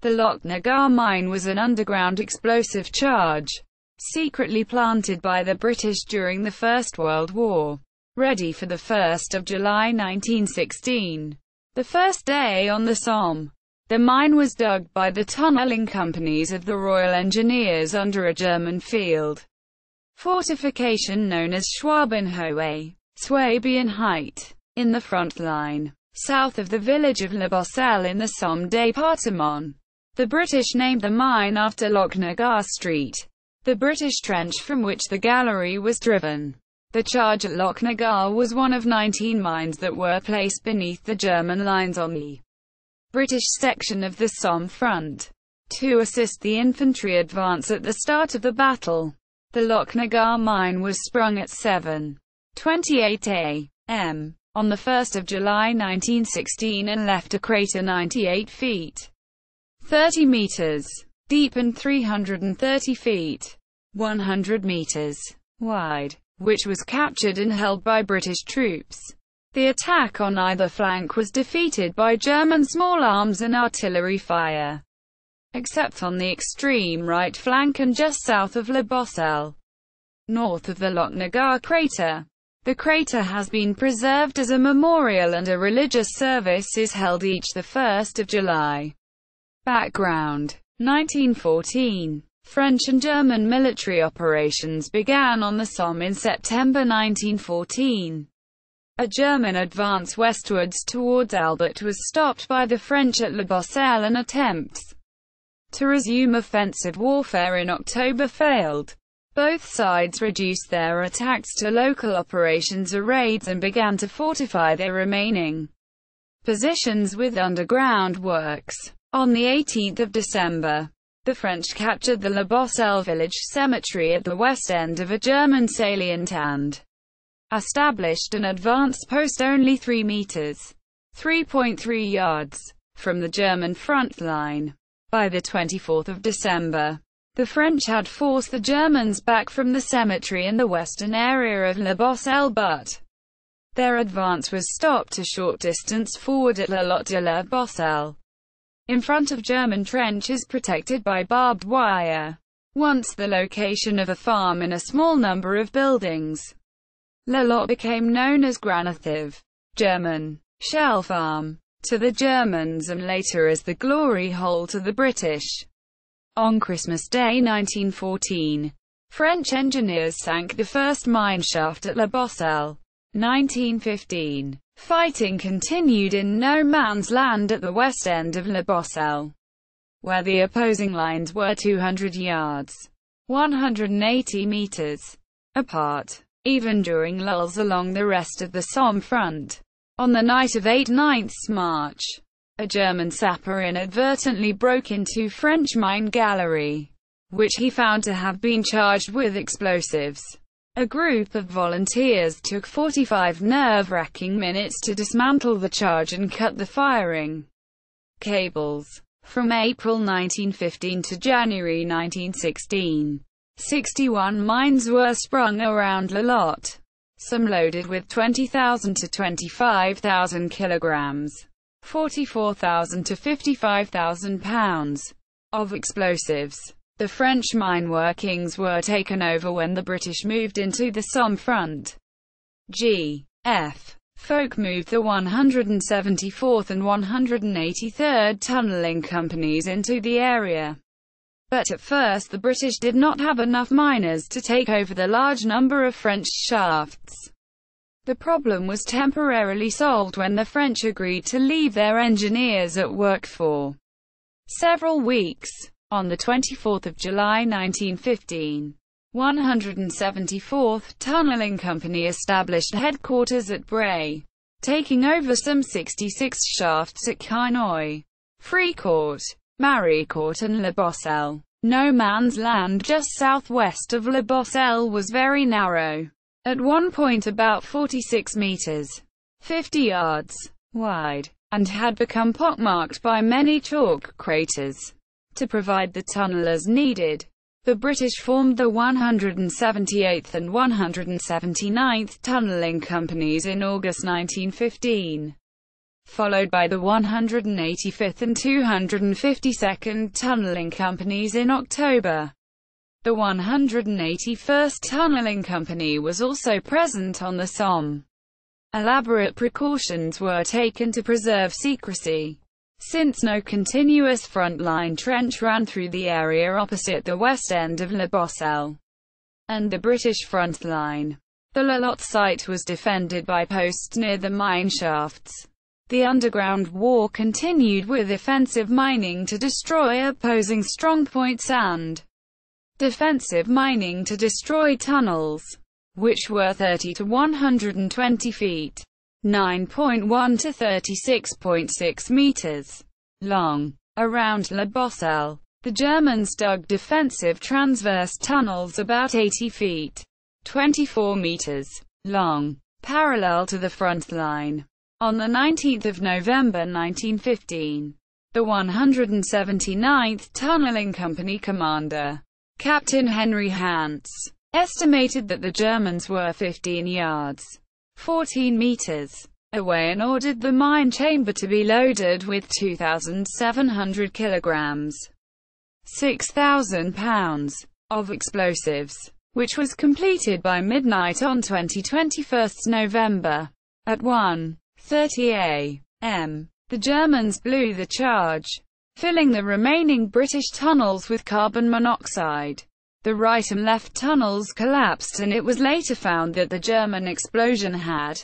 The Lochnagar mine was an underground explosive charge, secretly planted by the British during the First World War, ready for the 1st of July 1916. The first day on the Somme, the mine was dug by the tunnelling companies of the Royal Engineers under a German field fortification known as Schwabenhöhe, Swabian Height, in the front line, south of the village of Boisselle in the Somme département. The British named the mine after Lochnagar Street, the British trench from which the gallery was driven. The charge at Lochnagar was one of 19 mines that were placed beneath the German lines on the British section of the Somme front, to assist the infantry advance at the start of the battle. The Lochnagar mine was sprung at 7:28 a.m. on the 1st of July 1916 and left a crater 98 feet 30 meters deep and 330 feet 100 meters wide, which was captured and held by British troops. The attack on either flank was defeated by German small arms and artillery fire, except on the extreme right flank and just south of Boisselle, north of the Lochnagar Crater. The crater has been preserved as a memorial and a religious service is held each the 1st of July. Background: 1914. French and German military operations began on the Somme in September 1914. A German advance westwards towards Albert was stopped by the French at Boisselle, and attempts to resume offensive warfare in October failed. Both sides reduced their attacks to local operations or raids and began to fortify their remaining positions with underground works. On the 18th of December, the French captured the Boisselle village cemetery at the west end of a German salient and established an advanced post only 3 meters (3.3 yards) from the German front line. By the 24th of December, the French had forced the Germans back from the cemetery in the western area of Boisselle, but their advance was stopped a short distance forward at Lochnagar Boisselle, in front of German trenches protected by barbed wire. Once the location of a farm and a small number of buildings, La Lotte became known as Granathiv, German, shell farm, to the Germans and later as the Glory Hole to the British. On Christmas Day 1914, French engineers sank the first mine shaft at Boisselle. 1915. Fighting continued in no man's land at the west end of Boisselle, where the opposing lines were 200 yards, 180 meters, apart, even during lulls along the rest of the Somme front. On the night of 8/9 March, a German sapper inadvertently broke into French mine gallery, which he found to have been charged with explosives. A group of volunteers took 45 nerve-wracking minutes to dismantle the charge and cut the firing cables. From April 1915 to January 1916, 61 mines were sprung around La Lotte, some loaded with 20,000 to 25,000 kilograms, 44,000 to 55,000 pounds, of explosives. The French mine workings were taken over when the British moved into the Somme front. G.F. Folk moved the 174th and 183rd tunnelling companies into the area. But at first the British did not have enough miners to take over the large number of French shafts. The problem was temporarily solved when the French agreed to leave their engineers at work for several weeks. On the 24th of July 1915, 174th Tunnelling Company established headquarters at Bray, taking over some 66 shafts at Quinoy, Fricourt, Maricourt and Boisselle. No man's land just southwest of Boisselle was very narrow, at one point about 46 meters, 50 yards, wide, and had become pockmarked by many chalk craters. To provide the tunnelers needed, the British formed the 178th and 179th Tunnelling Companies in August 1915. followed by the 185th and 252nd Tunnelling Companies in October. The 181st Tunnelling Company was also present on the Somme. Elaborate precautions were taken to preserve secrecy, since no continuous front-line trench ran through the area opposite the west end of La Boisselle and the British front line. The La Lotte site was defended by posts near the mine shafts. The underground war continued with offensive mining to destroy opposing strongpoints and defensive mining to destroy tunnels, which were 30 to 120 feet, 9.1 to 36.6 meters long. Around La Boisselle, the Germans dug defensive transverse tunnels about 80 feet, 24 meters long, parallel to the front line. On 19 November 1915, the 179th Tunnelling Company commander, Captain Henry Hantz, estimated that the Germans were 15 yards, 14 meters, away and ordered the mine chamber to be loaded with 2,700 kilograms, 6,000 pounds, of explosives, which was completed by midnight on 21 November. At 1:30 a.m., the Germans blew the charge, filling the remaining British tunnels with carbon monoxide. The right and left tunnels collapsed, and it was later found that the German explosion had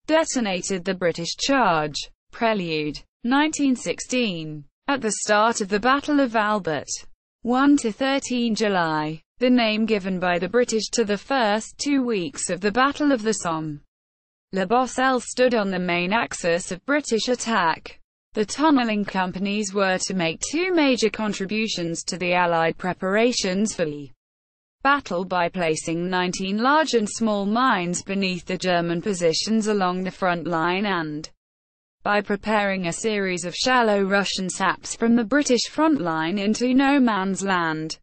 detonated the British charge. Prelude. 1916. At the start of the Battle of Albert, 1–13 July, the name given by the British to the first 2 weeks of the Battle of the Somme, La Boisselle stood on the main axis of British attack. The tunnelling companies were to make 2 major contributions to the Allied preparations for the battle by placing 19 large and small mines beneath the German positions along the front line and by preparing a series of shallow Russian saps from the British front line into no man's land,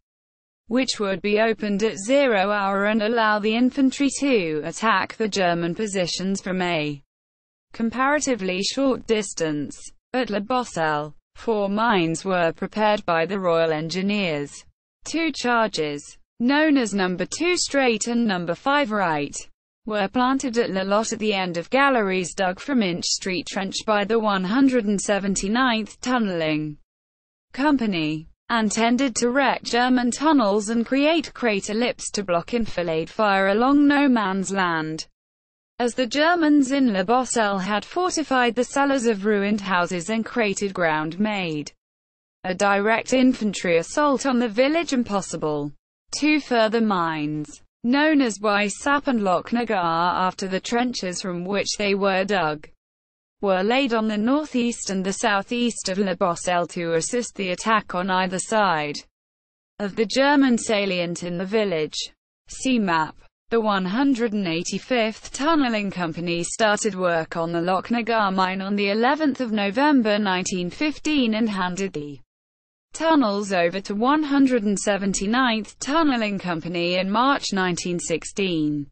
which would be opened at 0 hour and allow the infantry to attack the German positions from a comparatively short distance. At La Boisselle, 4 mines were prepared by the Royal Engineers. 2 charges, known as No. 2 straight and No. 5 right, were planted at La Lotte at the end of galleries dug from Inch Street Trench by the 179th Tunnelling Company, intended to wreck German tunnels and create crater lips to block enfilade fire along no man's land, as the Germans in La Boisselle had fortified the cellars of ruined houses and cratered ground made a direct infantry assault on the village impossible. 2 further mines, known as Boisselle and Lochnagar after the trenches from which they were dug, were laid on the northeast and the southeast of La Boisselle to assist the attack on either side of the German salient in the village. See map. The 185th Tunnelling Company started work on the Lochnagar mine on the 11th of November 1915 and handed the tunnels over to 179th Tunnelling Company in March 1916.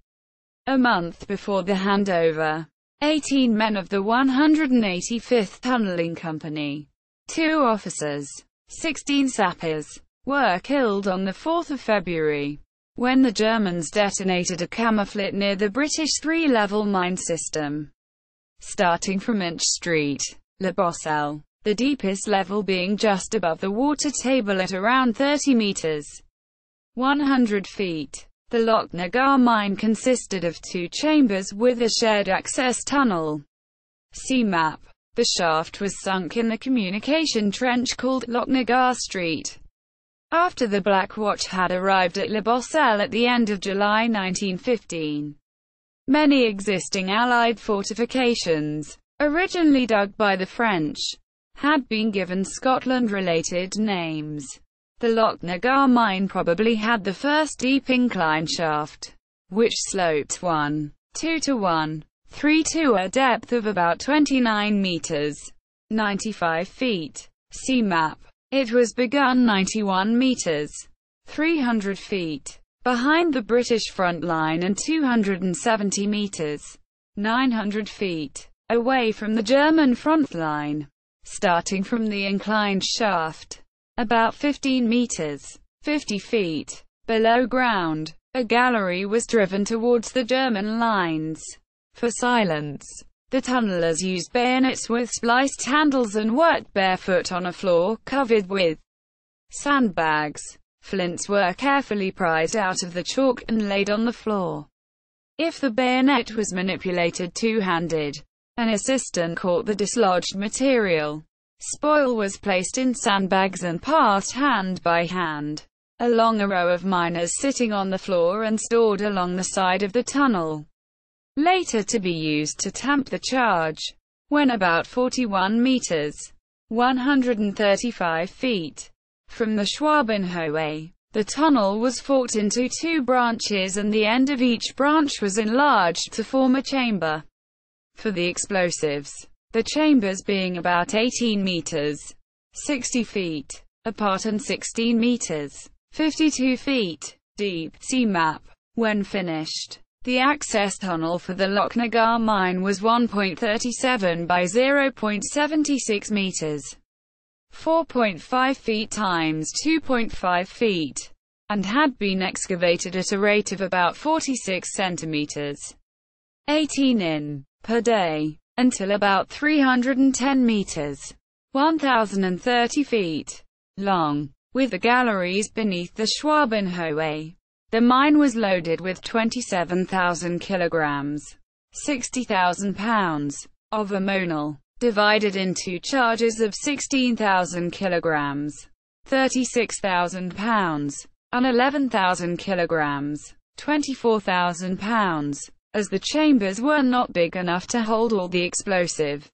A month before the handover, 18 men of the 185th Tunnelling Company, 2 officers, 16 sappers, were killed on the 4th of February. When the Germans detonated a camouflet near the British 3-level mine system, starting from Inch Street, La Boisselle, the deepest level being just above the water table at around 30 meters, 100 feet. The Lochnagar mine consisted of 2 chambers with a shared access tunnel. See map. The shaft was sunk in the communication trench called Lochnagar Street, after the Black Watch had arrived at La Boisselle at the end of July 1915. Many existing Allied fortifications, originally dug by the French, had been given Scotland-related names. The Lochnagar mine probably had the first deep incline shaft, which sloped 1:2 to 1:3 to a depth of about 29 meters, 95 feet. See map. It was begun 91 meters, 300 feet, behind the British front line and 270 meters, 900 feet, away from the German front line. Starting from the inclined shaft, about 15 meters, 50 feet, below ground, a gallery was driven towards the German lines. For silence, the tunnelers used bayonets with spliced handles and worked barefoot on a floor covered with sandbags. Flints were carefully prized out of the chalk and laid on the floor. If the bayonet was manipulated two-handed, an assistant caught the dislodged material. Spoil was placed in sandbags and passed hand by hand along a row of miners sitting on the floor and stored along the side of the tunnel, later to be used to tamp the charge. When about 41 meters, 135 feet, from the Schwabenhöhe, the tunnel was forked into two branches and the end of each branch was enlarged to form a chamber for the explosives. The chambers being about 18 meters, 60 feet, apart and 16 meters, 52 feet, deep. See map. When finished, the access tunnel for the Lochnagar mine was 1.37 by 0.76 meters, 4.5 feet times 2.5 feet, and had been excavated at a rate of about 46 centimeters, 18 in, per day, until about 310 meters, 1,030 feet, long, with the galleries beneath the Schwabenhöhe. The mine was loaded with 27,000 kilograms, 60,000 pounds, of ammonal, divided into charges of 16,000 kilograms, 36,000 pounds, and 11,000 kilograms, 24,000 pounds, as the chambers were not big enough to hold all the explosive.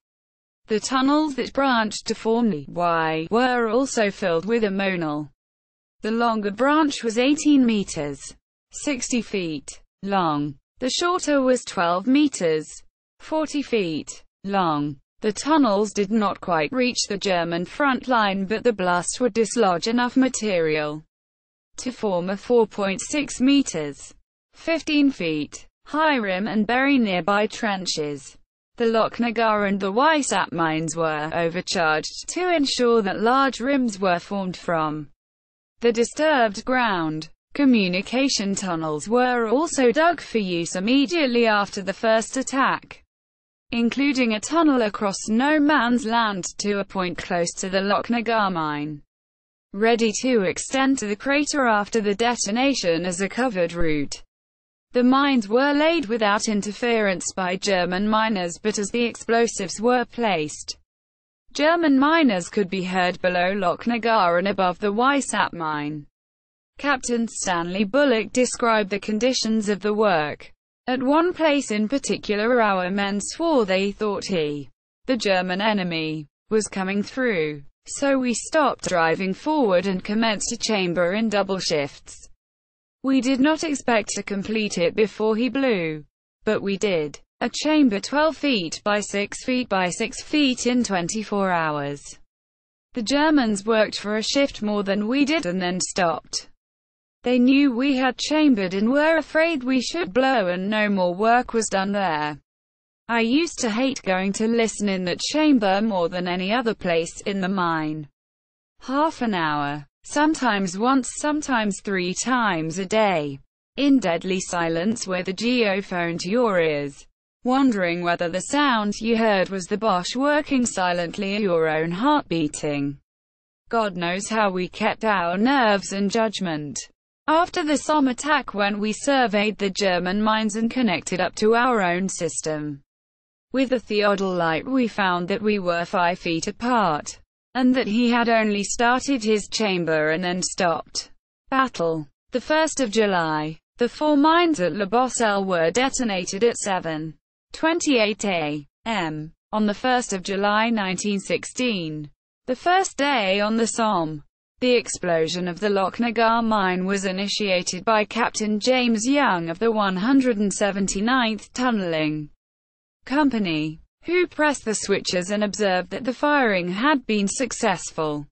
The tunnels that branched to form the Y were also filled with ammonal. The longer branch was 18 meters, 60 feet, long. The shorter was 12 meters, 40 feet, long. The tunnels did not quite reach the German front line, but the blast would dislodge enough material to form a 4.6 meters, 15 feet, high rim and bury nearby trenches. The Lochnagar and the Boisselle mines were overcharged to ensure that large rims were formed from the disturbed ground. Communication tunnels were also dug for use immediately after the first attack, including a tunnel across no man's land to a point close to the Lochnagar mine, ready to extend to the crater after the detonation as a covered route. The mines were laid without interference by German miners, but as the explosives were placed, German miners could be heard below Lochnagar and above the Boisselle mine. Captain Stanley Bullock described the conditions of the work. At one place in particular, our men swore they thought the German enemy, was coming through. So we stopped driving forward and commenced a chamber in double shifts. We did not expect to complete it before he blew, but we did. A chamber 12 feet by 6 feet by 6 feet in 24 hours. The Germans worked for a shift more than we did and then stopped. They knew we had chambered and were afraid we should blow, and no more work was done there. I used to hate going to listen in that chamber more than any other place in the mine. Half an hour, sometimes once, sometimes 3 times a day, in deadly silence with a geophone to your ears, wondering whether the sound you heard was the Boche working silently or your own heart beating. God knows how we kept our nerves and judgment. After the Somme attack, when we surveyed the German mines and connected up to our own system with a theodolite, we found that we were 5 feet apart, and that he had only started his chamber and then stopped. Battle. The 1st of July. The 4 mines at Boisselle were detonated at 7:28 a.m. on the 1st of July 1916. The first day on the Somme. The explosion of the Lochnagar mine was initiated by Captain James Young of the 179th Tunnelling Company, who pressed the switches and observed that the firing had been successful.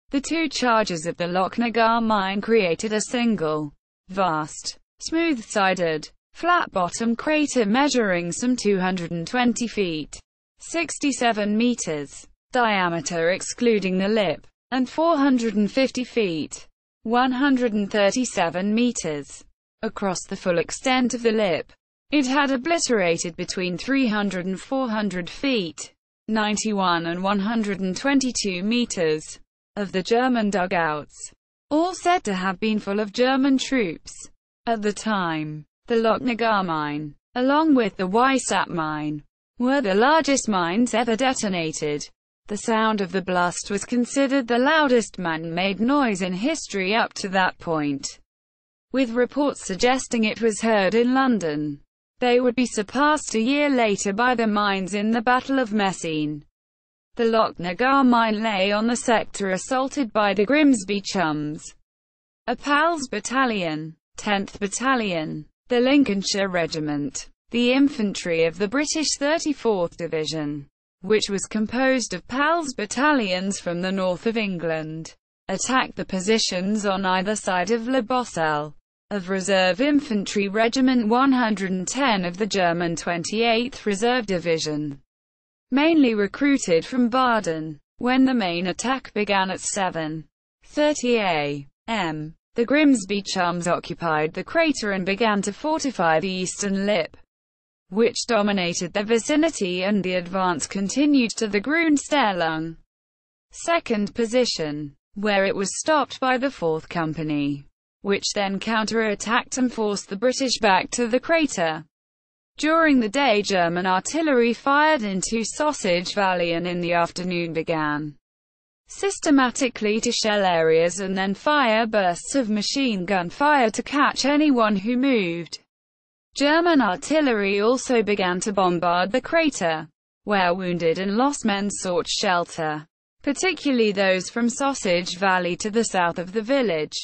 The 2 charges of the Lochnagar mine created a single, vast, smooth-sided, flat-bottom crater measuring some 220 feet. 67 meters diameter excluding the lip, and 450 feet, 137 meters, across the full extent of the lip. It had obliterated between 300 and 400 feet, 91 and 122 meters, of the German dugouts, all said to have been full of German troops. At the time, the Lochnagar mine, along with the Boisselle mine, were the largest mines ever detonated. The sound of the blast was considered the loudest man-made noise in history up to that point, with reports suggesting it was heard in London. They would be surpassed a year later by the mines in the Battle of Messines. The Lochnagar mine lay on the sector assaulted by the Grimsby Chums, a PALS battalion, 10th Battalion, the Lincolnshire Regiment, the infantry of the British 34th Division, which was composed of PALS battalions from the north of England, attacked the positions on either side of La Boisselle, of Reserve Infantry Regiment 110 of the German 28th Reserve Division, mainly recruited from Baden. When the main attack began at 7:30 a.m., the Grimsby Chums occupied the crater and began to fortify the eastern lip, which dominated the vicinity, and the advance continued to the Grundstellung, second position, where it was stopped by the 4th Company, which then counter-attacked and forced the British back to the crater. During the day German artillery fired into Sausage Valley, and in the afternoon began systematically to shell areas and then fire bursts of machine gun fire to catch anyone who moved. German artillery also began to bombard the crater, where wounded and lost men sought shelter, particularly those from Sausage Valley to the south of the village.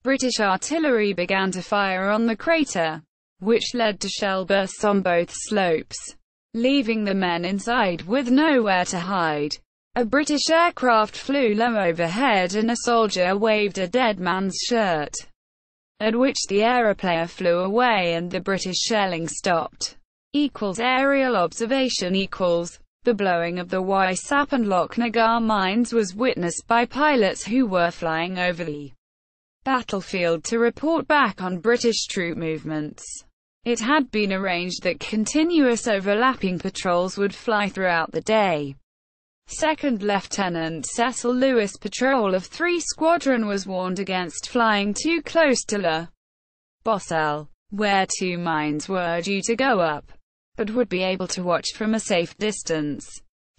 British artillery began to fire on the crater, which led to shell bursts on both slopes, leaving the men inside with nowhere to hide. A British aircraft flew low overhead and a soldier waved a dead man's shirt, at which the aeroplane flew away and the British shelling stopped. Aerial observation the blowing of the Boisselle and Lochnagar mines was witnessed by pilots who were flying over the battlefield to report back on British troop movements. It had been arranged that continuous overlapping patrols would fly throughout the day. 2nd Lieutenant Cecil Lewis' patrol of 3 Squadron was warned against flying too close to La Boisselle, where 2 mines were due to go up, but would be able to watch from a safe distance,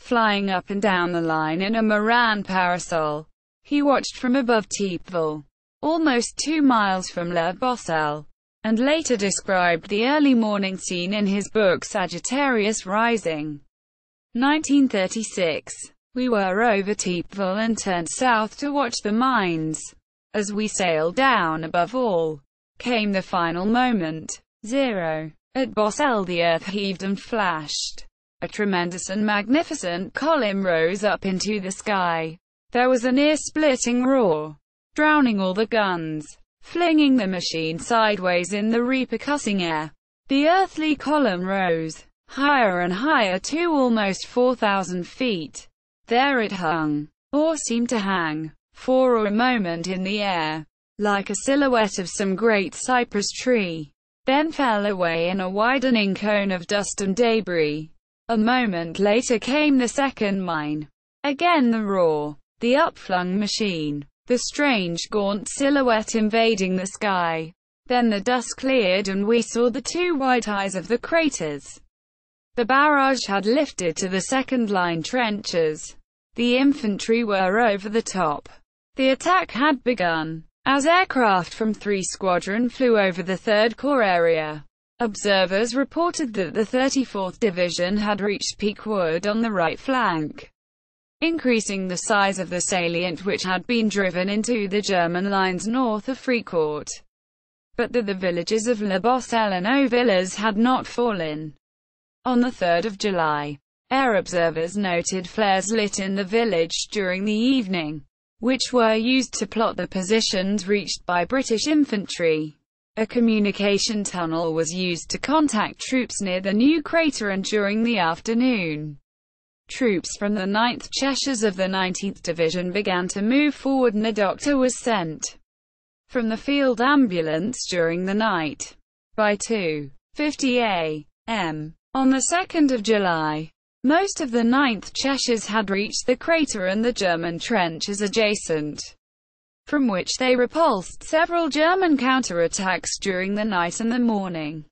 flying up and down the line in a Moran parasol. He watched from above Thiepval, almost 2 miles from La Boisselle, and later described the early morning scene in his book Sagittarius Rising, 1936. We were over Thiepval and turned south to watch the mines. As we sailed down above all, came the final moment. 0. At Boisselle the earth heaved and flashed. A tremendous and magnificent column rose up into the sky. There was an ear-splitting roar, drowning all the guns, flinging the machine sideways in the repercussing air. The earthly column rose higher and higher to almost 4,000 feet. There it hung, or seemed to hang, for a moment in the air, like a silhouette of some great cypress tree, then fell away in a widening cone of dust and debris. A moment later came the second mine. Again the roar, the upflung machine, the strange gaunt silhouette invading the sky. Then the dust cleared and we saw the 2 white eyes of the craters. The barrage had lifted to the second-line trenches. The infantry were over the top. The attack had begun, as aircraft from 3 Squadron flew over the 3rd Corps area. Observers reported that the 34th Division had reached Peak Wood on the right flank, increasing the size of the salient which had been driven into the German lines north of Fricourt. But the villages of La Boisselle and Auvillers had not fallen. On the 3rd of July, air observers noted flares lit in the village during the evening, which were used to plot the positions reached by British infantry. A communication tunnel was used to contact troops near the new crater, and during the afternoon, Troops from the 9th Cheshires of the 19th Division began to move forward and a doctor was sent from the field ambulance during the night. By 2:50 a.m. on the 2nd of July, most of the 9th Cheshires had reached the crater and the German trenches adjacent, from which they repulsed several German counterattacks during the night and the morning.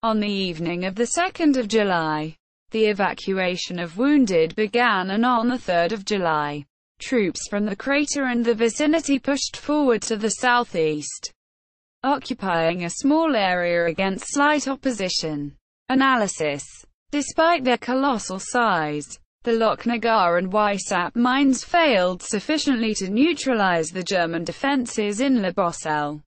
On the evening of the 2nd of July, the evacuation of wounded began, and on the 3rd of July, troops from the crater and the vicinity pushed forward to the southeast, occupying a small area against slight opposition. Analysis. Despite their colossal size, the Lochnagar and Weissap mines failed sufficiently to neutralize the German defenses in Boisselle.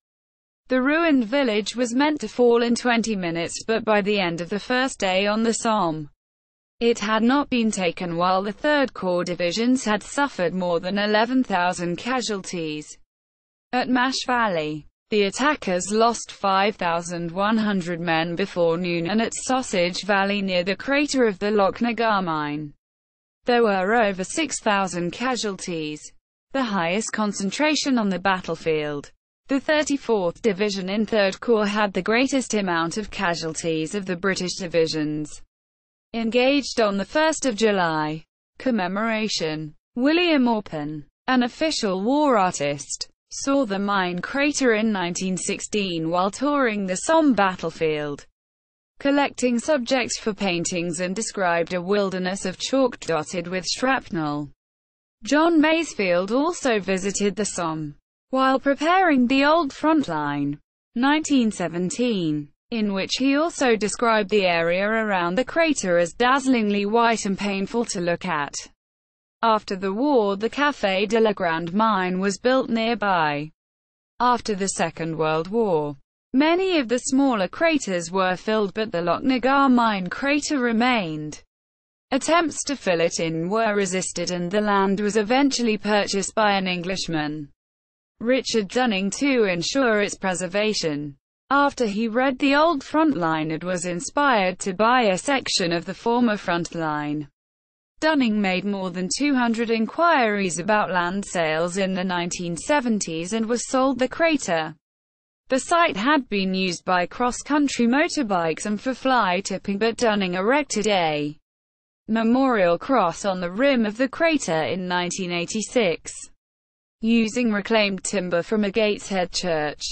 The ruined village was meant to fall in 20 minutes, but by the end of the first day on the Somme, it had not been taken, while the 3rd Corps divisions had suffered more than 11,000 casualties. At Mash Valley, the attackers lost 5,100 men before noon, and at Sausage Valley near the crater of the Lochnagar mine, there were over 6,000 casualties, the highest concentration on the battlefield. The 34th Division in 3rd Corps had the greatest amount of casualties of the British divisions engaged on the 1st of July. Commemoration. William Orpen, an official war artist, saw the mine crater in 1916 while touring the Somme battlefield, collecting subjects for paintings, and described a wilderness of chalk dotted with shrapnel. John Masefield also visited the Somme while preparing the Old Front Line, 1917, in which he also described the area around the crater as dazzlingly white and painful to look at. After the war, the Café de la Grande Mine was built nearby. After the Second World War, many of the smaller craters were filled, but the Lochnagar mine crater remained. Attempts to fill it in were resisted, and the land was eventually purchased by an Englishman, Richard Dunning, to ensure its preservation. After he read the old front line and was inspired to buy a section of the former front line, Dunning made more than 200 inquiries about land sales in the 1970s and was sold the crater. The site had been used by cross-country motorbikes and for fly tipping, but Dunning erected a memorial cross on the rim of the crater in 1986, using reclaimed timber from a Gateshead church.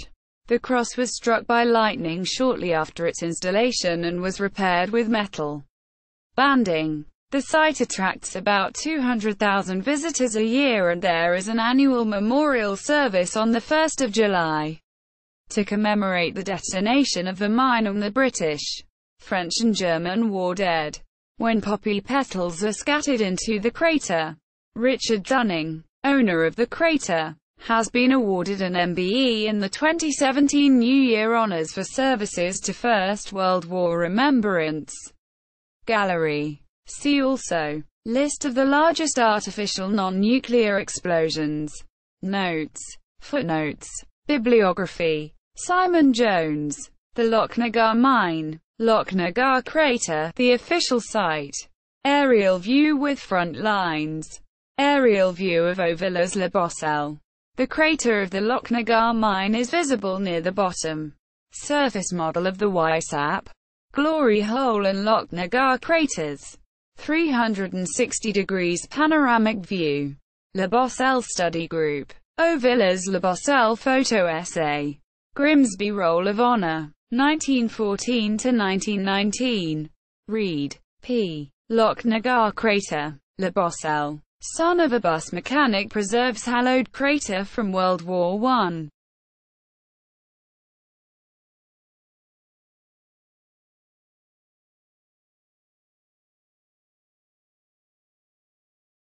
The cross was struck by lightning shortly after its installation and was repaired with metal banding. The site attracts about 200,000 visitors a year, and there is an annual memorial service on the 1st of July to commemorate the detonation of the mine on the British, French and German war dead, when poppy petals are scattered into the crater. Richard Dunning, owner of the crater, has been awarded an MBE in the 2017 New Year Honours for services to First World War Remembrance Gallery. See also: List of the largest artificial non-nuclear explosions. Notes. Footnotes. Bibliography. Simon Jones. The Lochnagar Mine. Lochnagar Crater. The official site. Aerial view with front lines. Aerial view of Auvillers-les-Boisselle. The crater of the Lochnagar Mine is visible near the bottom. Surface model of the Weissap, Glory Hole and Lochnagar craters. 360 degrees panoramic view. Le Boisselle Study Group. Auvillers-les-Boisselle Photo Essay. Grimsby Roll of Honor. 1914 to 1919. Reed, P. Lochnagar Crater. Le Boisselle, son of a bus mechanic, preserves hallowed crater from World War I.